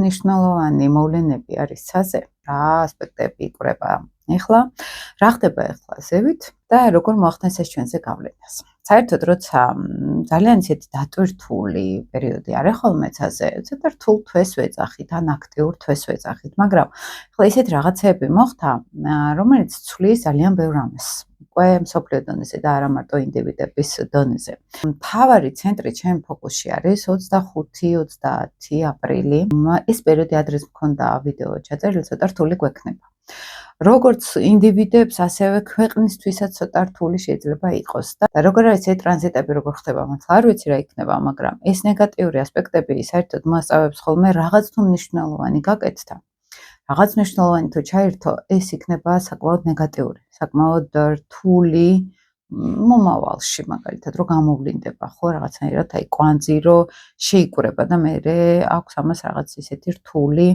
მნიშვნელოვანი მოვლენები არის ცაზე, რა ასპექტები იკვრება ეხლა, რა ხდება ეხლა ზევით და როგორ მოახდენს ეს ჩვენზე გავლენას. საერთოდ როცა ძალიან ისეთი დატვირთული პერიოდი არის ხოლმე ცაზე, ცოტა რთულ თვეს ვეძახით, ან აქტიურ თვეს ვეძახით, მაგრამ ეხლა ისეთი რაღაცეები მოხდა, რომელიც ცვლის ძალიან ბევრ რამეს. უკვე მსოფლიო დონეზე და არა მარტო ინდივიდების დონეზე. მთავარი ცენტრი ჩემ ფოკუსში არის 25-30 აპრილი. ეს პერიოდი ადრეს მქონდა ვიდეო ჩაწერილი, ცოტა რთული გვექნება. როგორც ინდივიდებს, ასევე ქვეყნისთვისაც ცოტა რთული შეიძლება იყოს და როგორ არის ეს ტრანზიტები, როგორ ხდება მართლა არ ვიცი რა იქნება, მაგრამ ეს ნეგატიური ასპექტები საერთოდ მოასწავებს ხოლმე რაღაც თუ მნიშვნელოვანი გაკეთდა. რაღაც მნიშვნელოვანი თუ ჩაირთო, ეს იქნება საკმაოდ ნეგატიური, საკმაოდ რთული მომავალში, მაგალითად, რომ გამოვლინდება, ხო, რაღაცნაირად აი კვანძი, რომ შეიკვრება და მე აქვს ამას რაღაც ისეთი რთული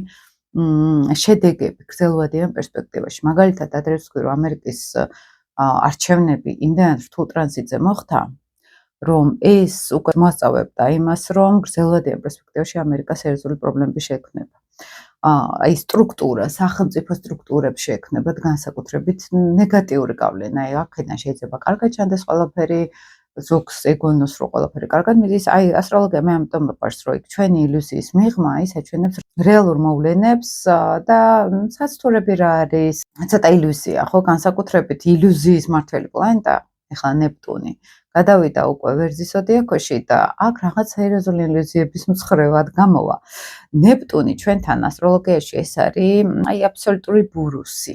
შედეგები გრძელვადიან პერსპექტივაში. მაგალითად, ადრე ვთქვი, რომ ამერიკის არჩევნები იმდენად რთულ ტრანზიტზე მოხდა, რომ ეს უკვე მოასწავებდა იმას, რომ გრძელვადიან პერსპექტივაში ამერიკას სერიოზული პრობლემები შეექმნება. აი სტრუქტურა, სახელმწიფო სტრუქტურებს შეექმნებათ განსაკუთრებით ნეგატიური გავლენა. აი აქედან შეიძლება კარგად ჩანდეს ყველაფერი, ზოგს ეგონოს, რომ ყველაფერი კარგად მიდის. აი ასტროლოგია მე ამიტომ მიყვარს, რომ იქ ჩვენი ილუზიის მიღმა ის აჩვენებს რეალურ მოვლენებს და საცდურები რა არის, ცოტა ილუზია, ხო, განსაკუთრებით ილუზიის მართველი პლანეტა, ეხლა ნეპტუნი. გადავიდა უკვე ვერძის ზოდიაქოში და აქ რაღაც სერიოზული ილუზიების მსხრევად გამოვა. ნეპტუნი ჩვენთან ასტროლოგიაში ეს არის აი აბსოლუტური ბურუსი.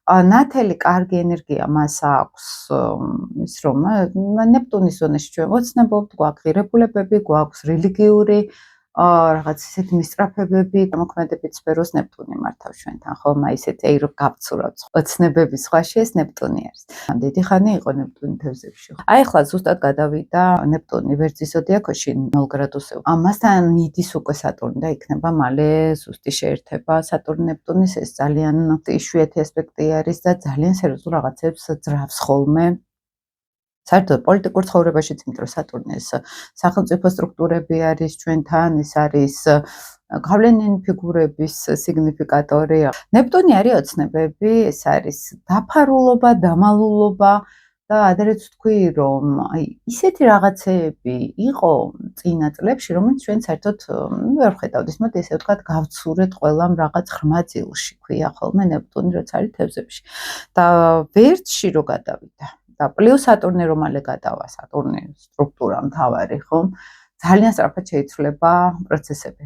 ნათელი კარგი ენერგია მას აქვს, ის რომ ნეპტუნის ზონაში ჩვენ ვოცნებობთ, გვაქვს ღირებულებები, გვაქვს რელიგიური რაღაც ისეთი მისწრაფებები, მოქმედებით სფეროს ნეპტუნი მართავს ჩვენთან, ხომ? აი ისეთი აი რომ გავცურავთ ოცნებების სხვაში ეს ნეპტუნი არის. დიდი ხანი იყო ნეპტუნი თევზებში. აი ახლა ზუსტად გადავიდა ნეპტუნი ვერძის ზოდიაქოში 0 გრადუსზე. მასთან მიდის უკვე სატურნი და იქნება მალე ზუსტი შეერთება სატურნ-ნეპტუნის, ეს ძალიან იშვიათი ასპექტი არის და ძალიან სერიოზულ რაღაცებს ძრავს ხოლმე. საერთოდ პოლიტიკურ ცხოვრებაშიც, იმიტომ რომ სატურნის სახელმწიფო სტრუქტურები არის ჩვენთან, ეს არის გავლენიანი ფიგურების სიგნიფიკატორი. ნეპტუნი არის ოცნებები, ეს არის დაფარულობა, დამალულობა და ადრეც ვთქვი, რომ აი ისეთი რაღაცეები იყო წინა წლებში, რომელიც ჩვენ საერთოდ ვერ ვხედავთ. მოდი ესე ვთქვათ, გავცურეთ ყველამ რაღაც ღრმა ძილში, ქვია ხოლმე ნეპტუნი, როცა არის თევზებში. და ვერძში რო გადავიდა და პლუს სატურნი რომ მალე გადავა, სატურნის სტრუქტურა მთავარი, ხო? ძალიან სწრაფად შეიცვლება პროცესები.